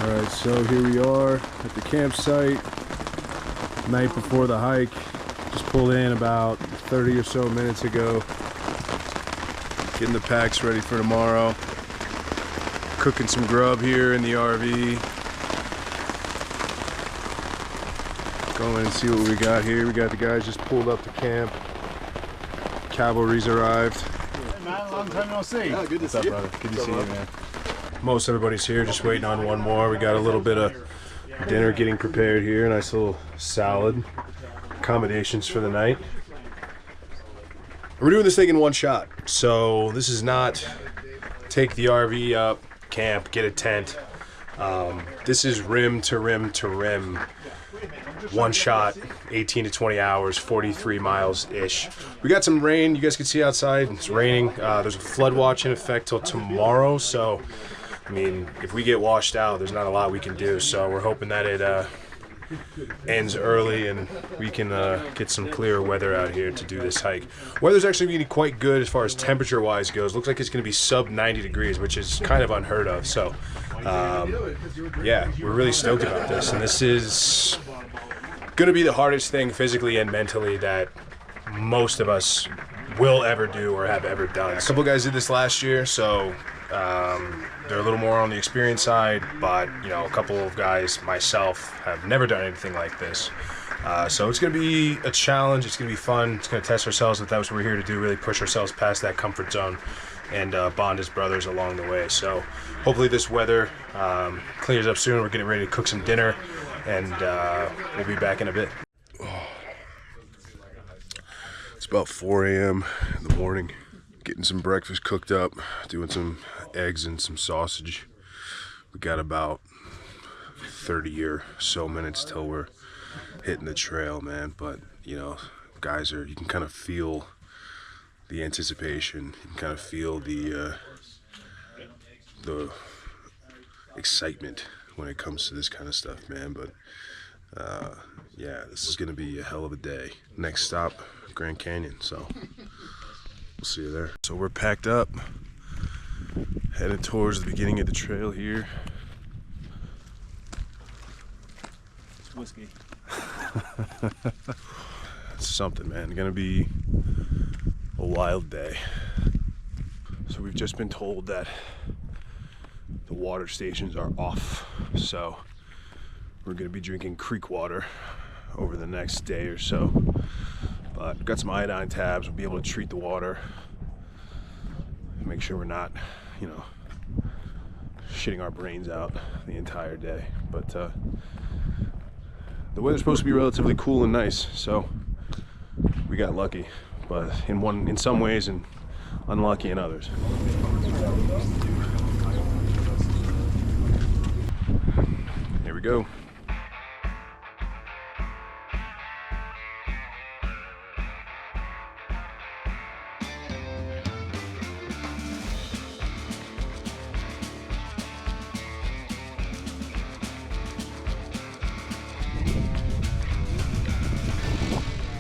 Alright, so here we are at the campsite, night before the hike. Just pulled in about 30 or so minutes ago. Getting the packs ready for tomorrow. Cooking some grub here in the RV. Going and see what we got here. We got the guys just pulled up to camp. Cavalry's arrived. Hey man, long time no see. Yeah, good to see you. Brother? Good to see you, man. Most everybody's here, just waiting on one more. We got a little bit of dinner getting prepared here. Nice little salad. Accommodations for the night. We're doing this thing in one shot. So this is not take the RV up, camp, get a tent. This is rim to rim to rim. One shot, 18 to 20 hours, 43 miles-ish. We got some rain. You guys can see outside. It's raining. There's a flood watch in effect till tomorrow. So, I mean, if we get washed out, there's not a lot we can do. So we're hoping that it ends early and we can get some clearer weather out here to do this hike. Weather's actually going to be quite good as far as temperature-wise goes. Looks like it's going to be sub 90 degrees, which is kind of unheard of. So, yeah, we're really stoked about this. And this is going to be the hardest thing physically and mentally that most of us will ever do or have ever done. A couple guys did this last year, so they're a little more on the experience side, but you know, a couple of guys, myself, have never done anything like this. So it's going to be a challenge. It's going to be fun. It's going to test ourselves. If that's what we're here to do, really push ourselves past that comfort zone and bond as brothers along the way. So hopefully this weather clears up soon. We're getting ready to cook some dinner, and we'll be back in a bit. It's about 4 a.m. in the morning. Getting some breakfast cooked up, doing some eggs and some sausage. We got about 30 or so minutes till we're hitting the trail, man. But, you know, guys you can kind of feel the anticipation. You can kind of feel the excitement when it comes to this kind of stuff, man. But, yeah, this is going to be a hell of a day. Next stop, Grand Canyon, so we'll see you there. So we're packed up, headed towards the beginning of the trail here. It's whiskey. It's something, man. It's gonna be a wild day. So we've just been told that the water stations are off, so we're gonna be drinking creek water over the next day or so. But we've got some iodine tabs. We'll be able to treat the water, make sure we're not, you know, shitting our brains out the entire day. But the weather's supposed to be relatively cool and nice, so we got lucky, but in some ways and unlucky in others. Here we go.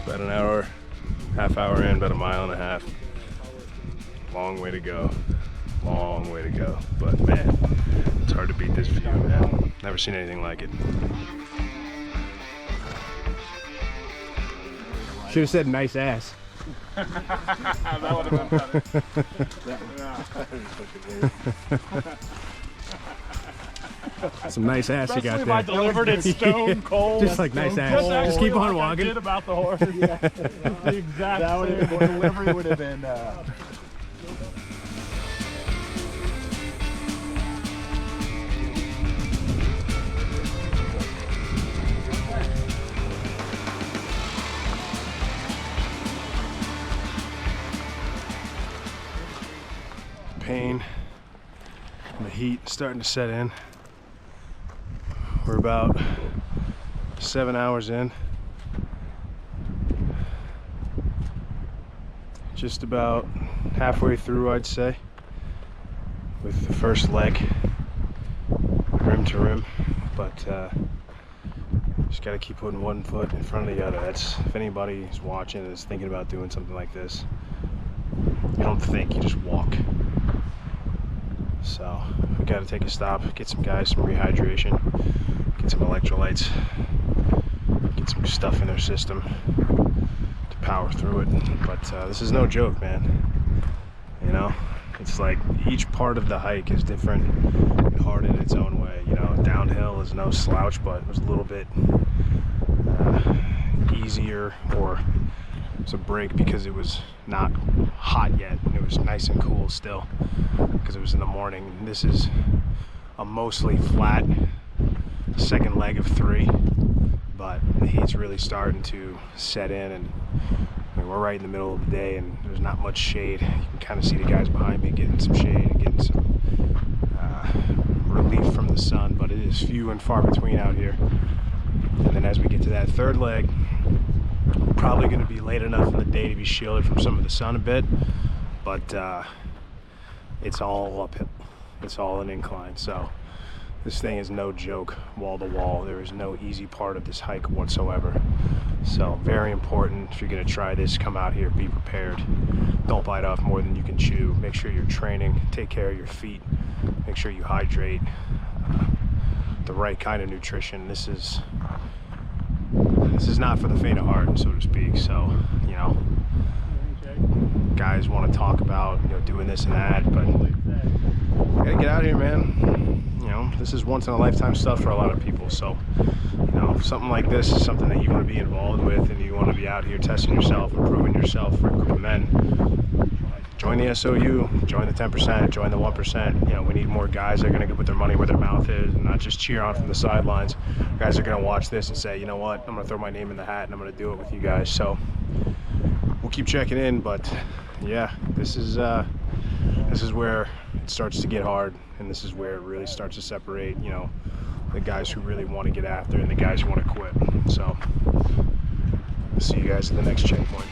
About an hour, half hour in, about a mile and a half. Long way to go. Long way to go. But man, it's hard to beat this view, man. Never seen anything like it. Should have said nice ass. That would have been better. Some nice ass you got Especially if there. I delivered it stone cold. Just like nice ass. Just keep on walking. I did about the horse. Yeah. The exact same. The delivery would have been. Pain and the heat starting to set in. We're about 7 hours in. Just about halfway through, I'd say, with the first leg, rim to rim. But just gotta keep putting one foot in front of the other. That's, if anybody's watching and is thinking about doing something like this, you don't think, you just walk. So we got to take a stop, get some guys some rehydration, get some electrolytes, get some stuff in their system to power through it. But this is no joke, man. You know, it's like each part of the hike is different and hard in its own way. You know, downhill is no slouch, but it was a little bit easier, or it was a break because it was not hot yet and it was nice and cool still because it was in the morning. And this is a mostly flat second leg of 3, but the heat's really starting to set in, and I mean, we're right in the middle of the day and there's not much shade. You can kind of see the guys behind me getting some shade and getting some relief from the sun, but it is few and far between out here. And then as we get to that third leg, probably going to be late enough in the day to be shielded from some of the sun a bit, but it's all uphill. It's all an incline. So this thing is no joke, wall to wall. There is no easy part of this hike whatsoever. So very important, if you're going to try this, come out here, be prepared. Don't bite off more than you can chew. Make sure you're training, take care of your feet, make sure you hydrate, the right kind of nutrition. This is not for the faint of heart, so to speak. So, you know, guys want to talk about, you know, doing this and that, but gotta get out here, man. You know, this is once in a lifetime stuff for a lot of people. So, you know, something like this is something that you want to be involved with, and you want to be out here testing yourself, improving yourself for a group of men. Join the SOU, join the 10%, join the 1%. You know, we need more guys that are going to put their money where their mouth is and not just cheer on from the sidelines. Guys are going to watch this and say, you know what, I'm going to throw my name in the hat and I'm going to do it with you guys. So we'll keep checking in, but yeah, this is where it starts to get hard, and this is where it really starts to separate, you know, the guys who really want to get after and the guys who want to quit. So I'll see you guys at the next checkpoint.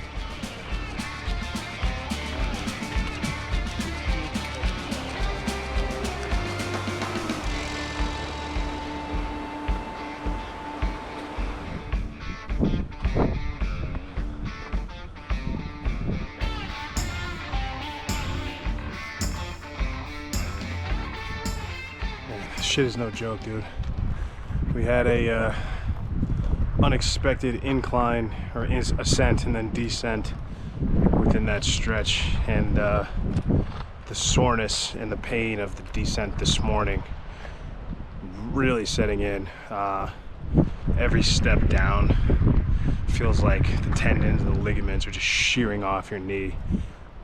Shit is no joke, dude. We had a unexpected incline or ascent and then descent within that stretch, and the soreness and the pain of the descent this morning really setting in. Every step down feels like the tendons and the ligaments are just shearing off your knee.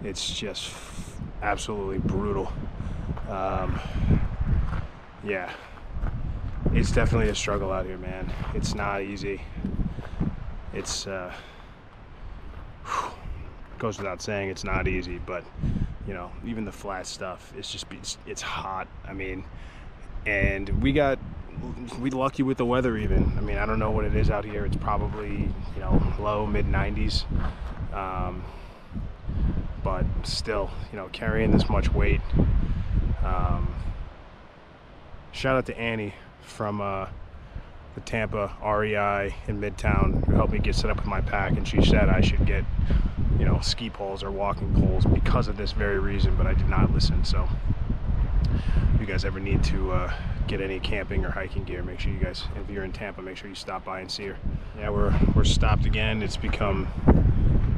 It's just absolutely brutal. Yeah, it's definitely a struggle out here, man. It's not easy. It's goes without saying it's not easy, but you know, even the flat stuff, it's hot. I mean, and we lucky with the weather even. I mean, I don't know what it is out here. It's probably, you know, low mid 90s, but still, you know, carrying this much weight. Shout out to Annie from the Tampa REI in Midtown, who helped me get set up with my pack, and she said I should get, you know, ski poles or walking poles because of this very reason, but I did not listen. So if you guys ever need to get any camping or hiking gear, make sure you guys, if you're in Tampa, make sure you stop by and see her. Yeah, we're stopped again. It's become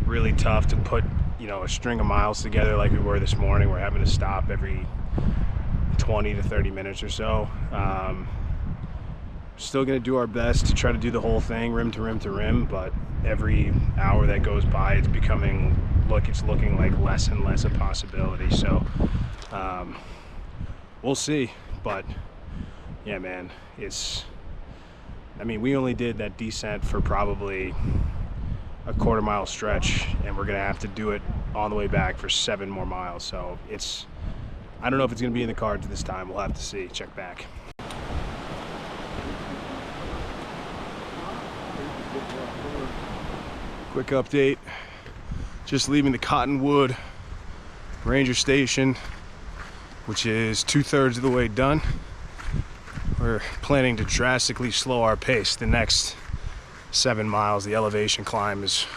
really tough to put, you know, a string of miles together like we were this morning. We're having to stop every 20 to 30 minutes or so. Still gonna do our best to try to do the whole thing rim to rim to rim, but every hour that goes by, it's looking like less and less a possibility. So we'll see. But yeah, man, I mean, we only did that descent for probably a quarter-mile stretch, and we're gonna have to do it on the way back for 7 more miles. So I don't know if it's gonna be in the cards this time. We'll have to see. Check back. Quick update. Just leaving the Cottonwood Ranger Station, which is 2/3 of the way done. We're planning to drastically slow our pace the next 7 miles. The elevation climb is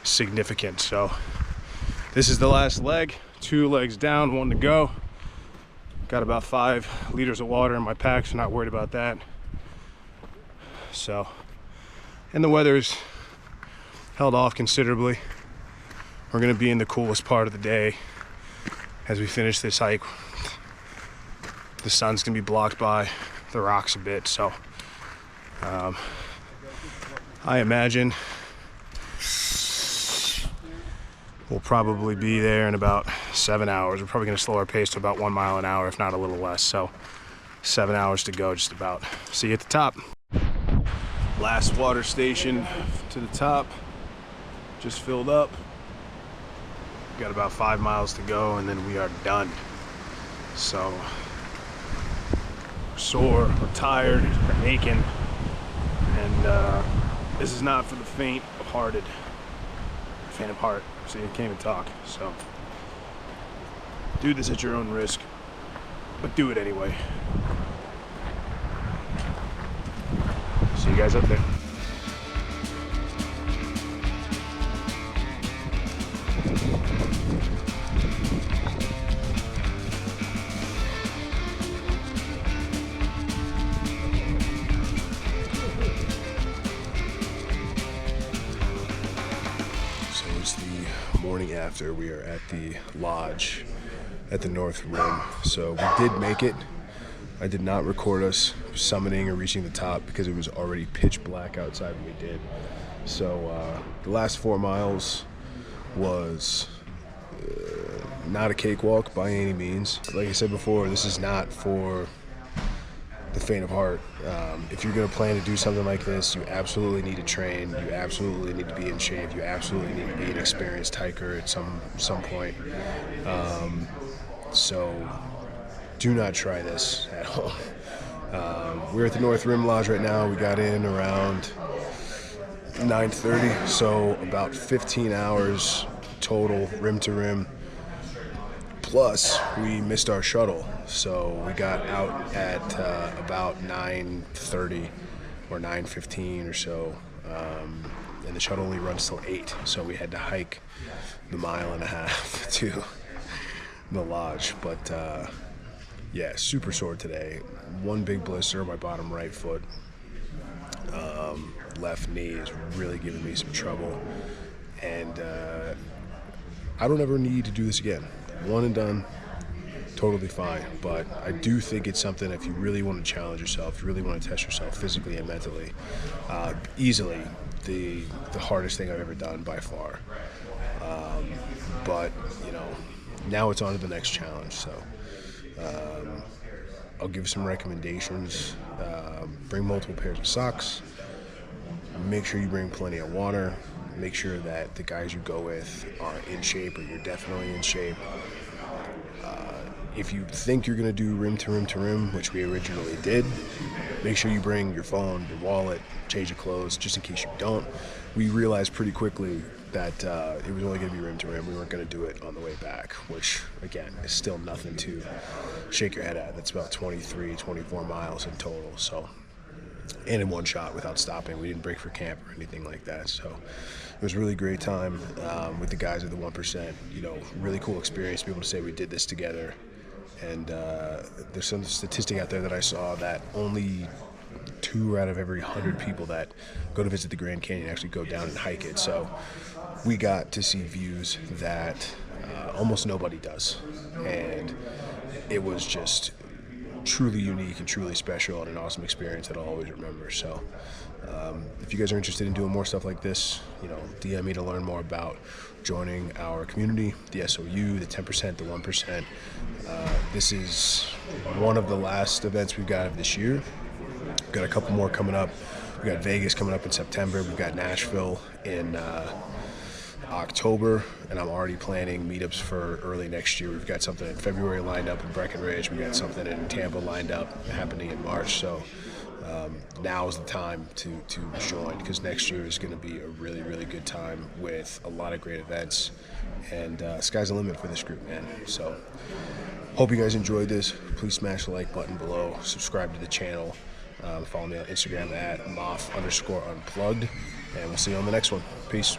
significant. So this is the last leg. 2 legs down, 1 to go. Got about 5 liters of water in my pack, so not worried about that. So, and the weather's held off considerably. We're gonna be in the coolest part of the day as we finish this hike. The sun's gonna be blocked by the rocks a bit, so I imagine we'll probably be there in about 7 hours. We're probably gonna slow our pace to about 1 mile an hour, if not a little less. So 7 hours to go, just about. See you at the top. Last water station to the top, just filled up. Got about 5 miles to go and then we are done. So we're sore, we're tired, we're aching, and this is not for the faint of heart. See, I can't even talk. So do this at your own risk, but do it anyway. See you guys up there. So it's the morning after. We are at the lodge at the North Rim. So we did make it. I did not record us summiting or reaching the top because it was already pitch black outside when we did. So the last 4 miles was not a cakewalk by any means. Like I said before, this is not for the faint of heart. If you're going to plan to do something like this, you absolutely need to train. You absolutely need to be in shape. You absolutely need to be an experienced hiker at some point. So do not try this at all. We're at the North Rim Lodge right now. We got in around 9:30, so about 15 hours total, rim to rim. Plus, we missed our shuttle, so we got out at about 9:30 or 9:15 or so, and the shuttle only runs till 8, so we had to hike the 1.5 miles to the lodge. But yeah, super sore today. One big blister on my bottom right foot. Left knee is really giving me some trouble, and I don't ever need to do this again. One and done, totally fine. But I do think it's something, if you really want to challenge yourself, you really want to test yourself physically and mentally, easily the hardest thing I've ever done by far. But you know, now it's on to the next challenge. So I'll give some recommendations. Bring multiple pairs of socks. Make sure you bring plenty of water. Make sure that the guys you go with are in shape, or you're definitely in shape. If you think you're going to do rim to rim to rim, which we originally did, make sure you bring your phone, your wallet, change of clothes, just in case you don't. We realized pretty quickly that it was only going to be rim to rim. We weren't going to do it on the way back, which, again, is still nothing to shake your head at. That's about 23, 24 miles in total. So, and in one shot without stopping. We didn't break for camp or anything like that. So it was a really great time with the guys at the 1%. You know, really cool experience to be able to say we did this together. And there's some statistic out there that I saw that only 2 out of every 100 people that go to visit the Grand Canyon actually go down and hike it. So we got to see views that almost nobody does. And it was just truly unique and truly special, and an awesome experience that I'll always remember. So if you guys are interested in doing more stuff like this, you know, DM me to learn more about joining our community, the SOU, the 10%, the 1%. This is one of the last events we've got of this year. We've got a couple more coming up. We got Vegas coming up in September. We've got Nashville in October, and I'm already planning meetups for early next year. We've got something in February lined up in Breckenridge. We got something in Tampa lined up happening in March. So now is the time to join, because next year is going to be a really, really good time with a lot of great events, and sky's the limit for this group, man. So hope you guys enjoyed this. Please smash the like button below, subscribe to the channel, follow me on Instagram at moff_unplugged, and we'll see you on the next one. Peace.